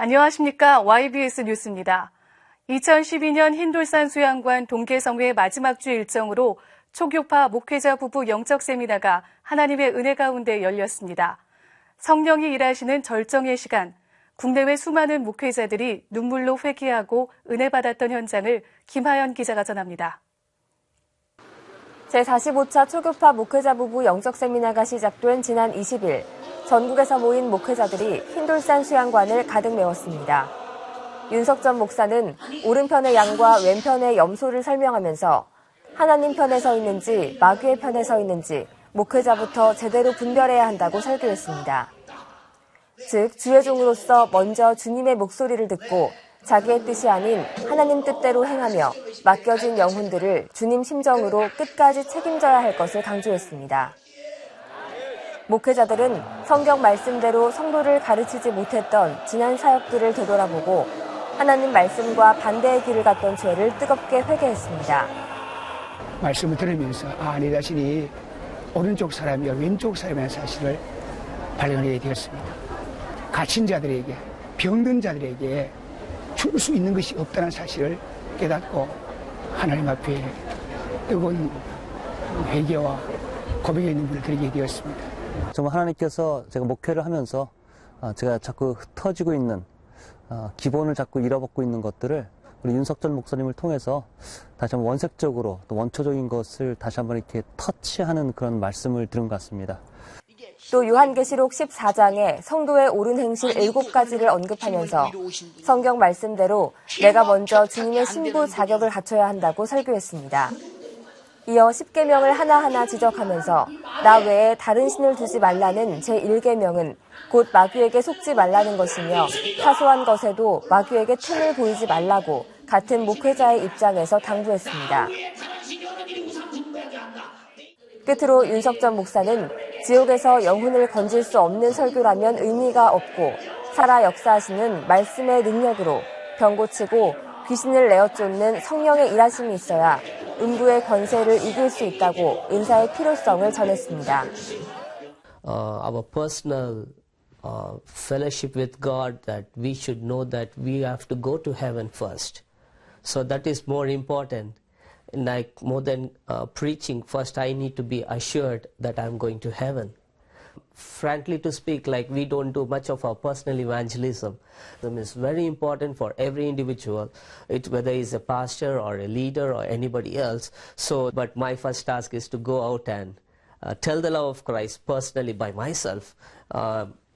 안녕하십니까. YBS 뉴스입니다. 2012년 흰돌산 수양관 동계성회 마지막 주 일정으로 초교파 목회자 부부 영적 세미나가 하나님의 은혜 가운데 열렸습니다. 성령이 일하시는 절정의 시간, 국내외 수많은 목회자들이 눈물로 회개하고 은혜 받았던 현장을 김하연 기자가 전합니다. 제45차 초교파 목회자 부부 영적 세미나가 시작된 지난 20일, 전국에서 모인 목회자들이 흰돌산 수양관을 가득 메웠습니다. 윤석전 목사는 오른편의 양과 왼편의 염소를 설명하면서 하나님 편에 서 있는지 마귀의 편에 서 있는지 목회자부터 제대로 분별해야 한다고 설교했습니다. 즉, 주의 종으로서 먼저 주님의 목소리를 듣고 자기의 뜻이 아닌 하나님 뜻대로 행하며 맡겨진 영혼들을 주님 심정으로 끝까지 책임져야 할 것을 강조했습니다. 목회자들은 성경 말씀대로 성도를 가르치지 못했던 지난 사역들을 되돌아보고 하나님 말씀과 반대의 길을 갔던 죄를 뜨겁게 회개했습니다. 말씀을 들으면서 내 자신이 오른쪽 사람이야 왼쪽 사람이라는 사실을 발견하게 되었습니다. 갇힌 자들에게, 병든 자들에게 줄 수 있는 것이 없다는 사실을 깨닫고 하나님 앞에 뜨거운 회개와 고백의 눈물을 드리게 되었습니다. 정말 하나님께서 제가 목회를 하면서 제가 자꾸 흩어지고 있는 기본을 자꾸 잃어버리고 있는 것들을 우리 윤석전 목사님을 통해서 다시 한번 원색적으로 또 원초적인 것을 다시 한번 이렇게 터치하는 그런 말씀을 들은 것 같습니다. 또 요한계시록 14장에 성도의 옳은 행실 7가지를 언급하면서 성경 말씀대로 내가 먼저 주님의 신부 자격을 갖춰야 한다고 설교했습니다. 이어 10계명을 하나하나 지적하면서 나 외에 다른 신을 두지 말라는 제1계명은 곧 마귀에게 속지 말라는 것이며 사소한 것에도 마귀에게 틈을 보이지 말라고 같은 목회자의 입장에서 당부했습니다. 끝으로 윤석전 목사는 지옥에서 영혼을 건질 수 없는 설교라면 의미가 없고 살아 역사하시는 말씀의 능력으로 병 고치고 귀신을 내어 쫓는 성령의 일하심이 있어야 음부의 권세를 이길 수 있다고 은사의 필요성을 전했습니다. Our personal fellowship with God, that we should know that we have to go to heaven first. So that is more important. Like more than preaching, first I need to be assured that I'm going to heaven. Frankly to speak, like we don't do much of our personal evangelism. It's very important for every individual, whether he's a pastor or a leader or anybody else. So, but my first task is to go out and tell the love of Christ personally by myself.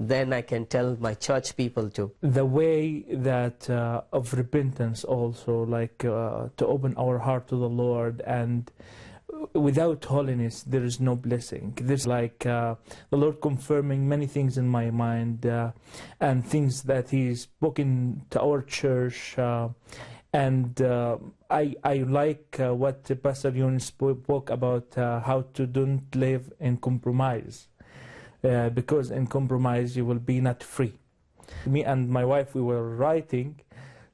Then I can tell my church people too. The way that of repentance also, like to open our heart to the Lord, and without holiness there is no blessing. There's like the Lord confirming many things in my mind and things that He's spoken to our church. And I like what Pastor Yun spoke about how to don't live in compromise. Because in compromise you will be not free. Me and my wife, we were writing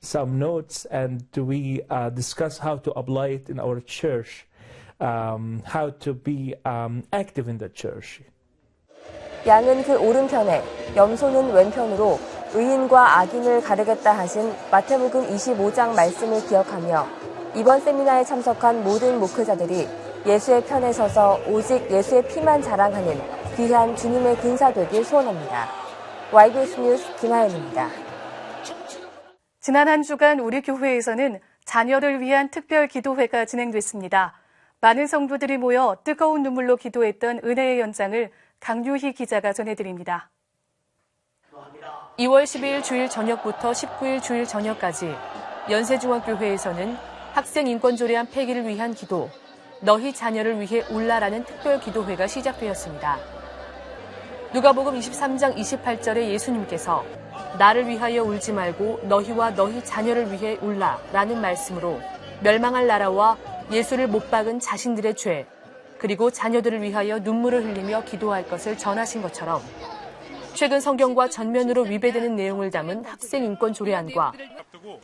some notes and we discuss how to apply it in our church, how to be active in the church. 양은 그 오른편에, 염소는 왼편으로 의인과 악인을 가르겠다 하신 마태복음 25장 말씀을 기억하며 이번 세미나에 참석한 모든 목회자들이 예수의 편에 서서 오직 예수의 피만 자랑하는 귀한 주님의 군사 되길 소원합니다. YBS 뉴스 김하연입니다. 지난 한 주간 우리 교회에서는 자녀를 위한 특별 기도회가 진행됐습니다. 많은 성도들이 모여 뜨거운 눈물로 기도했던 은혜의 현장을 강유희 기자가 전해드립니다. 2월 12일 주일 저녁부터 19일 주일 저녁까지 연세중앙교회에서는 학생 인권 조례안 폐기를 위한 기도, 너희 자녀를 위해 울라라는 특별 기도회가 시작되었습니다. 누가복음 23장 28절에 예수님께서 나를 위하여 울지 말고 너희와 너희 자녀를 위해 울라라는 말씀으로 멸망할 나라와 예수를 못 박은 자신들의 죄, 그리고 자녀들을 위하여 눈물을 흘리며 기도할 것을 전하신 것처럼 최근 성경과 전면으로 위배되는 내용을 담은 학생 인권 조례안과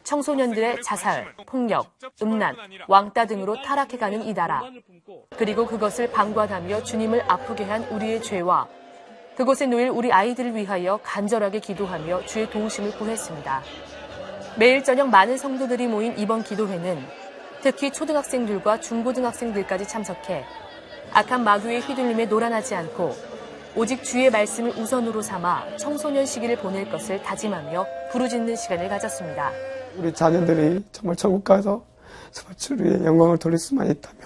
청소년들의 자살, 폭력, 음란, 왕따 등으로 타락해가는 이 나라, 그리고 그것을 방관하며 주님을 아프게 한 우리의 죄와 그곳에 놓일 우리 아이들을 위하여 간절하게 기도하며 주의 도우심을 구했습니다. 매일 저녁 많은 성도들이 모인 이번 기도회는 특히 초등학생들과 중고등학생들까지 참석해 악한 마귀의 휘둘림에 놀아나지 않고 오직 주의 말씀을 우선으로 삼아 청소년 시기를 보낼 것을 다짐하며 부르짖는 시간을 가졌습니다. 우리 자녀들이 정말 천국 가서 정말 주의 영광을 돌릴 수만 있다면,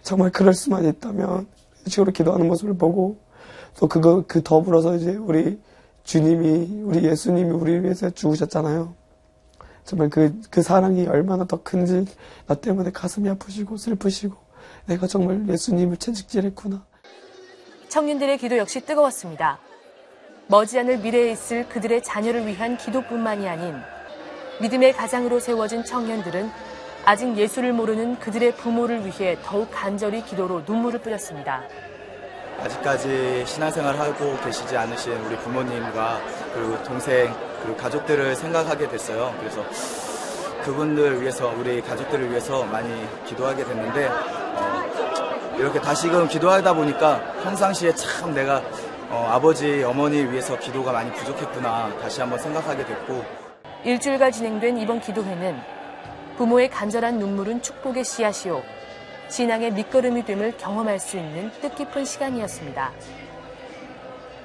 정말 그럴 수만 있다면 이런 식으로 기도하는 모습을 보고 또 그 더불어서 이제 우리 주님이, 우리 예수님이 우리를 위해서 죽으셨잖아요. 정말 그 사랑이 얼마나 더 큰지 나 때문에 가슴이 아프시고 슬프시고 내가 정말 예수님을 채찍질했구나. 청년들의 기도 역시 뜨거웠습니다. 머지않을 미래에 있을 그들의 자녀를 위한 기도뿐만이 아닌 믿음의 가장으로 세워진 청년들은 아직 예수를 모르는 그들의 부모를 위해 더욱 간절히 기도로 눈물을 뿌렸습니다. 아직까지 신앙생활을 하고 계시지 않으신 우리 부모님과 그리고 동생 그리고 가족들을 생각하게 됐어요. 그래서 그분들 위해서, 우리 가족들을 위해서 많이 기도하게 됐는데 이렇게 다시금 기도하다 보니까 평상시에 참 내가 아버지, 어머니 위해서 기도가 많이 부족했구나 다시 한번 생각하게 됐고, 일주일간 진행된 이번 기도회는 부모의 간절한 눈물은 축복의 씨앗이요 신앙의 밑거름이 됨을 경험할 수 있는 뜻깊은 시간이었습니다.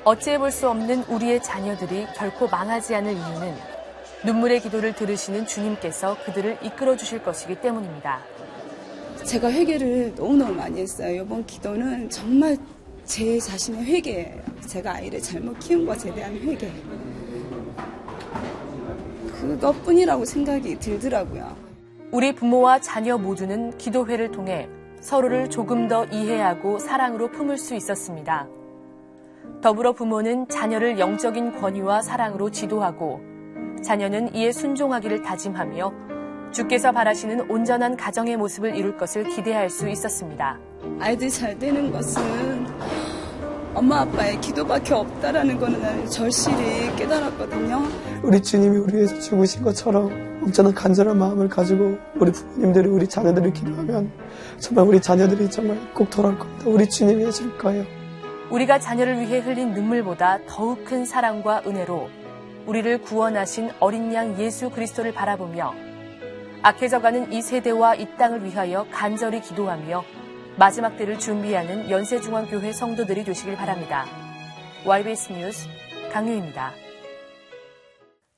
어찌해볼 수 없는 우리의 자녀들이 결코 망하지 않을 이유는 눈물의 기도를 들으시는 주님께서 그들을 이끌어 주실 것이기 때문입니다. 제가 회개를 너무너무 많이 했어요. 이번 기도는 정말 제 자신의 회개예요. 제가 아이를 잘못 키운 것에 대한 회개. 그것뿐이라고 생각이 들더라고요. 우리 부모와 자녀 모두는 기도회를 통해 서로를 조금 더 이해하고 사랑으로 품을 수 있었습니다. 더불어 부모는 자녀를 영적인 권위와 사랑으로 지도하고 자녀는 이에 순종하기를 다짐하며 주께서 바라시는 온전한 가정의 모습을 이룰 것을 기대할 수 있었습니다. 아이들이 잘 되는 것은 엄마 아빠의 기도밖에 없다라는 거는 나는 절실히 깨달았거든요. 우리 주님이 우리 위해서 죽으신 것처럼 온전한 간절한 마음을 가지고 우리 부모님들이 우리 자녀들을 기도하면 정말 우리 자녀들이 정말 꼭 돌아올 겁니다. 우리 주님이 해줄 거예요. 우리가 자녀를 위해 흘린 눈물보다 더욱 큰 사랑과 은혜로 우리를 구원하신 어린 양 예수 그리스도를 바라보며 악해져가는 이 세대와 이 땅을 위하여 간절히 기도하며 마지막 때를 준비하는 연세중앙교회 성도들이 되시길 바랍니다. YBS 뉴스 강유입니다.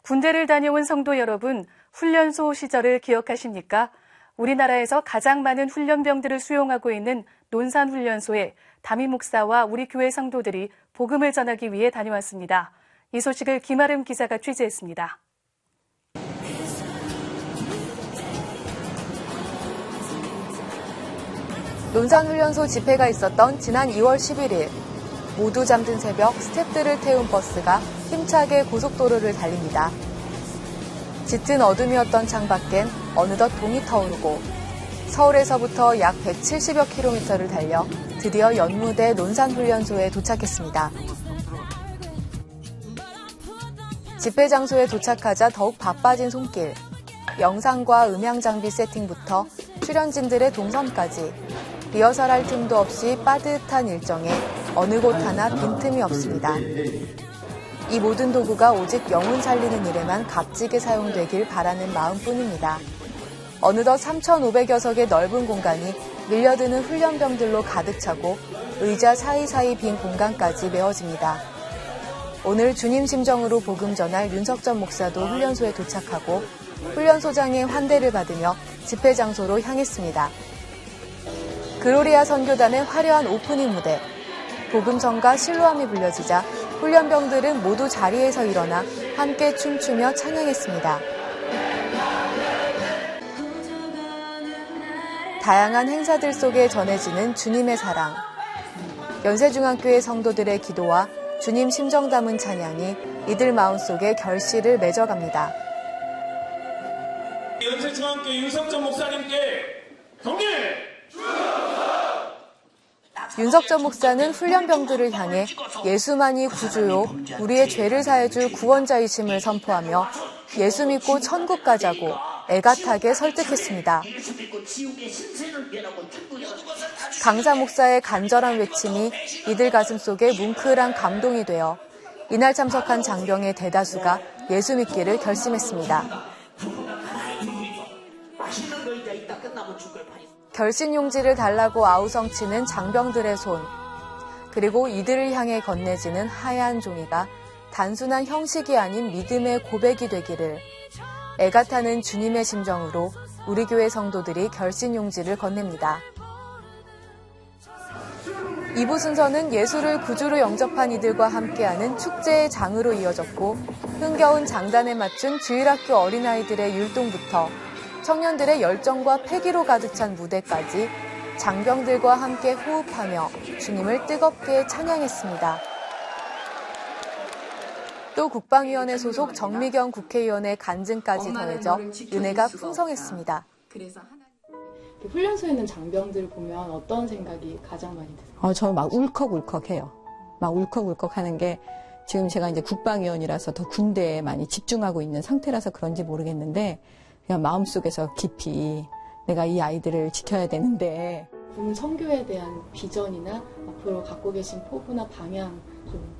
군대를 다녀온 성도 여러분, 훈련소 시절을 기억하십니까? 우리나라에서 가장 많은 훈련병들을 수용하고 있는 논산훈련소에 담임 목사와 우리 교회 성도들이 복음을 전하기 위해 다녀왔습니다. 이 소식을 김아름 기자가 취재했습니다. 논산훈련소 집회가 있었던 지난 2월 11일, 모두 잠든 새벽 스태프들을 태운 버스가 힘차게 고속도로를 달립니다. 짙은 어둠이었던 창밖엔 어느덧 동이 터오르고 서울에서부터 약 170여 킬로미터를 달려 드디어 연무대 논산훈련소에 도착했습니다. 집회 장소에 도착하자 더욱 바빠진 손길, 영상과 음향 장비 세팅부터 출연진들의 동선까지 리허설할 틈도 없이 빠듯한 일정에 어느 곳 하나 빈틈이 없습니다. 이 모든 도구가 오직 영혼 살리는 일에만 값지게 사용되길 바라는 마음뿐입니다. 어느덧 3,500여 석의 넓은 공간이 밀려드는 훈련병들로 가득 차고 의자 사이사이 빈 공간까지 메워집니다. 오늘 주님 심정으로 복음 전할 윤석전 목사도 훈련소에 도착하고 훈련소장의 환대를 받으며 집회 장소로 향했습니다. 그로리아 선교단의 화려한 오프닝 무대, 복음성가 실로암이 불려지자 훈련병들은 모두 자리에서 일어나 함께 춤추며 찬양했습니다. 다양한 행사들 속에 전해지는 주님의 사랑, 연세중앙교회 성도들의 기도와 주님 심정 담은 찬양이 이들 마음속에 결실을 맺어갑니다. 연세중앙교회 윤석전 목사님께 경례! 윤석전 목사는 훈련병들을 향해 예수만이 구주요, 우리의 죄를 사해줄 구원자이심을 선포하며 예수 믿고 천국 가자고 애가타게 설득했습니다. 강사 목사의 간절한 외침이 이들 가슴 속에 뭉클한 감동이 되어 이날 참석한 장병의 대다수가 예수 믿기를 결심했습니다. 결신 용지를 달라고 아우성치는 장병들의 손, 그리고 이들을 향해 건네지는 하얀 종이가 단순한 형식이 아닌 믿음의 고백이 되기를 애가타는 주님의 심정으로 우리 교회 성도들이 결신 용지를 건넵니다. 2부 순서는 예수를 구주로 영접한 이들과 함께하는 축제의 장으로 이어졌고 흥겨운 장단에 맞춘 주일학교 어린아이들의 율동부터 청년들의 열정과 패기로 가득 찬 무대까지 장병들과 함께 호흡하며 주님을 뜨겁게 찬양했습니다. 또 국방위원회 소속 정미경 국회의원의 간증까지 더해져 은혜가 풍성했습니다. 훈련소에 있는 장병들 보면 어떤 생각이 가장 많이 드세요? 저는 막 울컥울컥해요. 막 울컥울컥하는 게 지금 제가 이제 국방위원이라서 더 군대에 많이 집중하고 있는 상태라서 그런지 모르겠는데 그냥 마음속에서 깊이 내가 이 아이들을 지켜야 되는데 군 선교에 대한 비전이나 앞으로 갖고 계신 포부나 방향 좀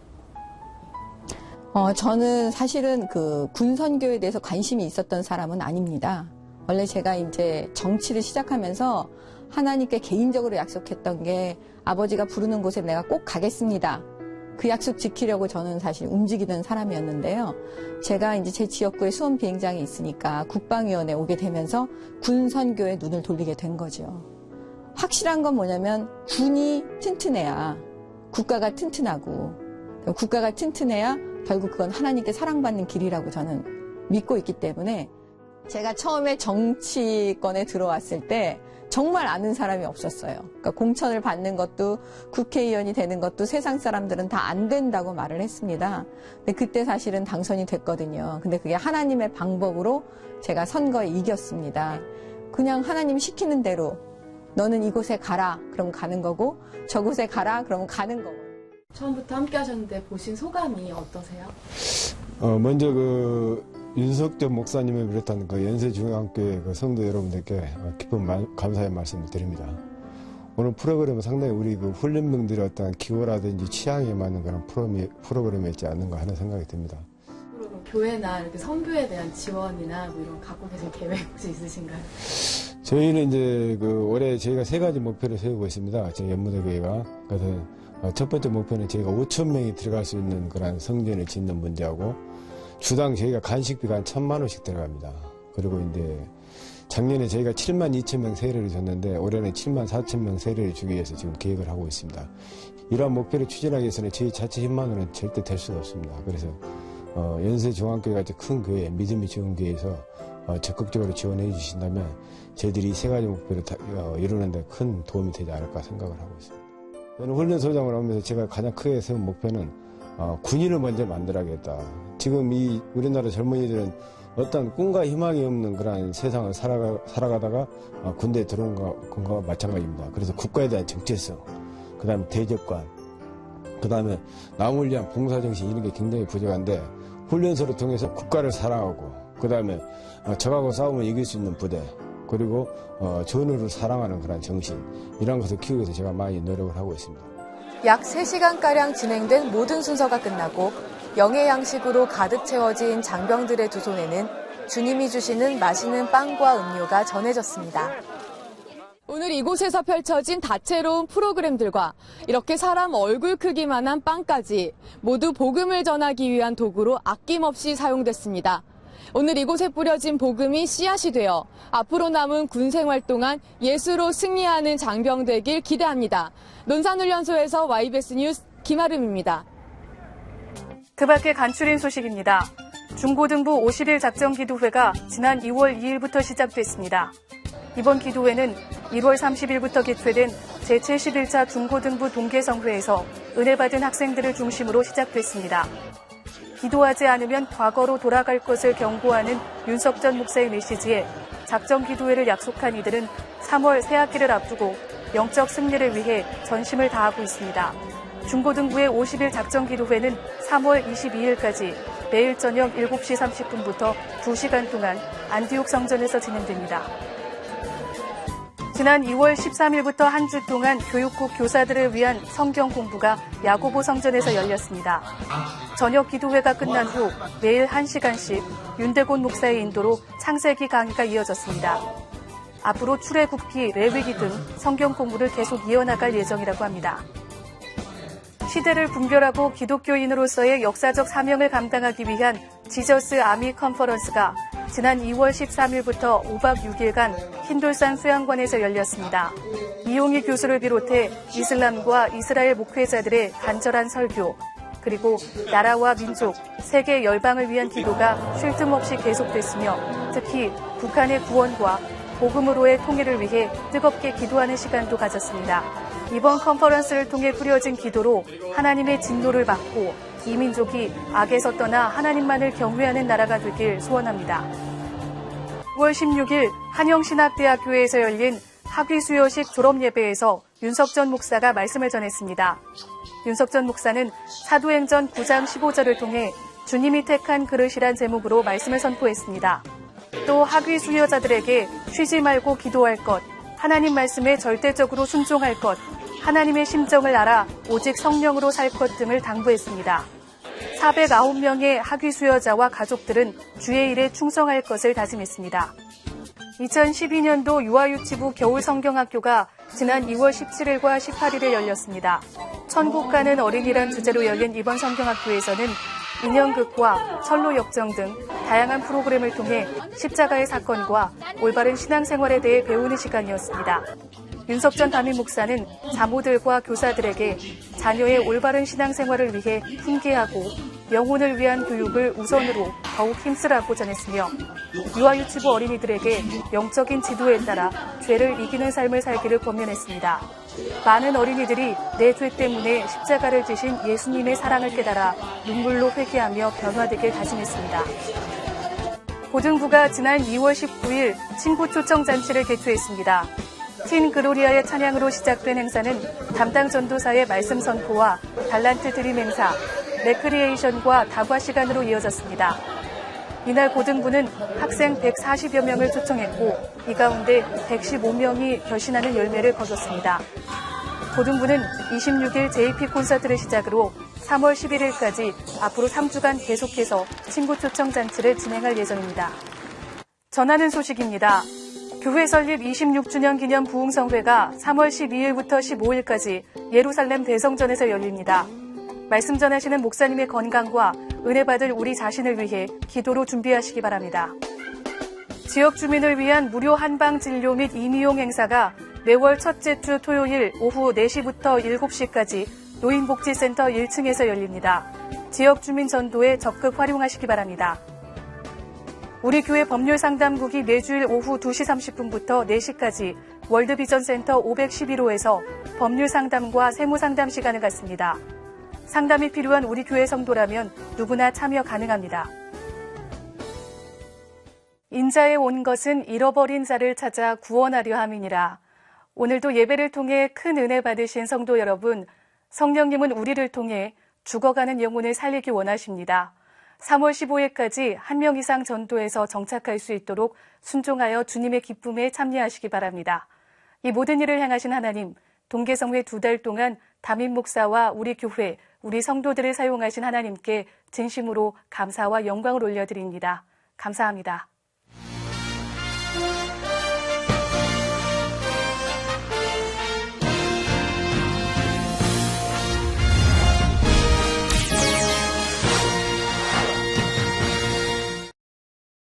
저는 사실은 그 군 선교에 대해서 관심이 있었던 사람은 아닙니다. 원래 제가 이제 정치를 시작하면서 하나님께 개인적으로 약속했던 게 아버지가 부르는 곳에 내가 꼭 가겠습니다. 그 약속 지키려고 저는 사실 움직이던 사람이었는데요. 제가 이제 제 지역구에 수원 비행장이 있으니까 국방위원회에 오게 되면서 군 선교에 눈을 돌리게 된 거죠. 확실한 건 뭐냐면 군이 튼튼해야 국가가 튼튼하고 국가가 튼튼해야 결국 그건 하나님께 사랑받는 길이라고 저는 믿고 있기 때문에 제가 처음에 정치권에 들어왔을 때 정말 아는 사람이 없었어요. 그러니까 공천을 받는 것도 국회의원이 되는 것도 세상 사람들은 다 안 된다고 말을 했습니다. 근데 그때 사실은 당선이 됐거든요. 근데 그게 하나님의 방법으로 제가 선거에 이겼습니다. 그냥 하나님이 시키는 대로 너는 이곳에 가라 그럼 가는 거고 저곳에 가라 그러면 가는 거고. 처음부터 함께 하셨는데 보신 소감이 어떠세요? 먼저 윤석전 목사님을 비롯한 연세중앙교회 성도 여러분들께 깊은 감사의 말씀을 드립니다. 오늘 프로그램은 상당히 우리 훈련병들의 어떤 기호라든지 취향에 맞는 그런 프로그램이었지 않는가 하는 생각이 듭니다. 앞으로 교회나 이렇게 선교에 대한 지원이나 뭐 이런 갖고 계신 계획 혹시 있으신가요? 저희는 이제 올해 저희가 3가지 목표를 세우고 있습니다. 저희 연무대교회가. 그래서 첫 번째 목표는 저희가 5,000명이 들어갈 수 있는 그런 성전을 짓는 문제하고 주당 저희가 간식비가 한 1,000만 원씩 들어갑니다. 그리고 이제 작년에 저희가 72,000명 세례를 줬는데 올해는 74,000명 세례를 주기 위해서 지금 계획을 하고 있습니다. 이러한 목표를 추진하기 위해서는 저희 자체 힘만으로는 절대 될 수가 없습니다. 그래서 연세중앙교회가 큰 교회, 믿음이 좋은 교회에서 적극적으로 지원해 주신다면 저희들이 이 3가지 목표를 이루는 데 큰 도움이 되지 않을까 생각을 하고 있습니다. 저는 훈련소장을 하면서 제가 가장 크게 세운 목표는 군인을 먼저 만들어야겠다. 지금 이 우리나라 젊은이들은 어떤 꿈과 희망이 없는 그런 세상을 살아가다가 군대에 들어온 것과 마찬가지입니다. 그래서 국가에 대한 정체성, 그 다음에 대접관, 그 다음에 남을 위한 봉사정신 이런 게 굉장히 부족한데 훈련소를 통해서 국가를 사랑하고 그 다음에 적하고 싸우면 이길 수 있는 부대 그리고 전우를 사랑하는 그런 정신 이런 것을 키우기 위해서 제가 많이 노력을 하고 있습니다. 약 3시간가량 진행된 모든 순서가 끝나고 영의 양식으로 가득 채워진 장병들의 두 손에는 주님이 주시는 맛있는 빵과 음료가 전해졌습니다. 오늘 이곳에서 펼쳐진 다채로운 프로그램들과 이렇게 사람 얼굴 크기만한 빵까지 모두 복음을 전하기 위한 도구로 아낌없이 사용됐습니다. 오늘 이곳에 뿌려진 복음이 씨앗이 되어 앞으로 남은 군생활 동안 예수로 승리하는 장병 되길 기대합니다. 논산훈련소에서 YBS 뉴스 김아름입니다. 그 밖에 간추린 소식입니다. 중고등부 50일 작전기도회가 지난 2월 2일부터 시작됐습니다. 이번 기도회는 1월 30일부터 개최된 제71차 중고등부 동계성회에서 은혜 받은 학생들을 중심으로 시작됐습니다. 기도하지 않으면 과거로 돌아갈 것을 경고하는 윤석전 목사의 메시지에 작전기도회를 약속한 이들은 3월 새학기를 앞두고 영적 승리를 위해 전심을 다하고 있습니다. 중고등부의 50일 작전기도회는 3월 22일까지 매일 저녁 7시 30분부터 2시간 동안 안디옥 성전에서 진행됩니다. 지난 2월 13일부터 한 주 동안 교육국 교사들을 위한 성경 공부가 야고보 성전에서 열렸습니다. 저녁 기도회가 끝난 후 매일 1시간씩 윤대곤 목사의 인도로 창세기 강의가 이어졌습니다. 앞으로 출애굽기, 레위기 등 성경 공부를 계속 이어나갈 예정이라고 합니다. 시대를 분별하고 기독교인으로서의 역사적 사명을 감당하기 위한 지저스 아미 컨퍼런스가 지난 2월 13일부터 5박 6일간 흰돌산 수양관에서 열렸습니다. 이용희 교수를 비롯해 이슬람과 이스라엘 목회자들의 간절한 설교, 그리고 나라와 민족, 세계 열방을 위한 기도가 쉴 틈 없이 계속됐으며 특히 북한의 구원과 복음으로의 통일을 위해 뜨겁게 기도하는 시간도 가졌습니다. 이번 컨퍼런스를 통해 뿌려진 기도로 하나님의 진노를 받고 이 민족이 악에서 떠나 하나님만을 경외하는 나라가 되길 소원합니다. 9월 16일 한영신학대학교에서 열린 학위수여식 졸업예배에서 윤석전 목사가 말씀을 전했습니다. 윤석전 목사는 사도행전 9장 15절을 통해 주님이 택한 그릇이란 제목으로 말씀을 선포했습니다. 또 학위 수여자들에게 쉬지 말고 기도할 것, 하나님 말씀에 절대적으로 순종할 것, 하나님의 심정을 알아 오직 성령으로 살 것 등을 당부했습니다. 409명의 학위 수여자와 가족들은 주의 일에 충성할 것을 다짐했습니다. 2012년도 유아유치부 겨울성경학교가 지난 2월 17일과 18일에 열렸습니다. 천국 가는 어린이란 주제로 열린 이번 성경학교에서는 인형극과 철로 역정 등 다양한 프로그램을 통해 십자가의 사건과 올바른 신앙생활에 대해 배우는 시간이었습니다. 윤석전 담임 목사는 자모들과 교사들에게 자녀의 올바른 신앙생활을 위해 훈계하고 영혼을 위한 교육을 우선으로 더욱 힘쓰라고 전했으며 유아유치부 어린이들에게 영적인 지도에 따라 죄를 이기는 삶을 살기를 권면했습니다. 많은 어린이들이 내 죄 때문에 십자가를 지신 예수님의 사랑을 깨달아 눈물로 회개하며 변화되길 다짐했습니다. 고등부가 지난 2월 19일 친구 초청 잔치를 개최했습니다. 틴 그로리아의 찬양으로 시작된 행사는 담당 전도사의 말씀 선포와 달란트 드림 행사, 레크리에이션과 다과 시간으로 이어졌습니다. 이날 고등부는 학생 140여 명을 초청했고 이 가운데 115명이 결신하는 열매를 거뒀습니다. 고등부는 26일 JP 콘서트를 시작으로 3월 11일까지 앞으로 3주간 계속해서 친구 초청 잔치를 진행할 예정입니다. 전하는 소식입니다. 교회 설립 26주년 기념 부흥성회가 3월 12일부터 15일까지 예루살렘 대성전에서 열립니다. 말씀 전하시는 목사님의 건강과 은혜 받을 우리 자신을 위해 기도로 준비하시기 바랍니다. 지역 주민을 위한 무료 한방 진료 및 임의용 행사가 매월 첫째 주 토요일 오후 4시부터 7시까지 노인복지센터 1층에서 열립니다. 지역 주민 전도에 적극 활용하시기 바랍니다. 우리 교회 법률상담국이 매주일 오후 2시 30분부터 4시까지 월드비전센터 511호에서 법률상담과 세무상담 시간을 갖습니다. 상담이 필요한 우리 교회 성도라면 누구나 참여 가능합니다. 인자에 온 것은 잃어버린 자를 찾아 구원하려 함이니라. 오늘도 예배를 통해 큰 은혜 받으신 성도 여러분, 성령님은 우리를 통해 죽어가는 영혼을 살리기 원하십니다. 3월 15일까지 1명 이상 전도에서 정착할 수 있도록 순종하여 주님의 기쁨에 참여하시기 바랍니다. 이 모든 일을 행하신 하나님, 동계성회 2달 동안 담임 목사와 우리 교회, 우리 성도들을 사용하신 하나님께 진심으로 감사와 영광을 올려드립니다. 감사합니다.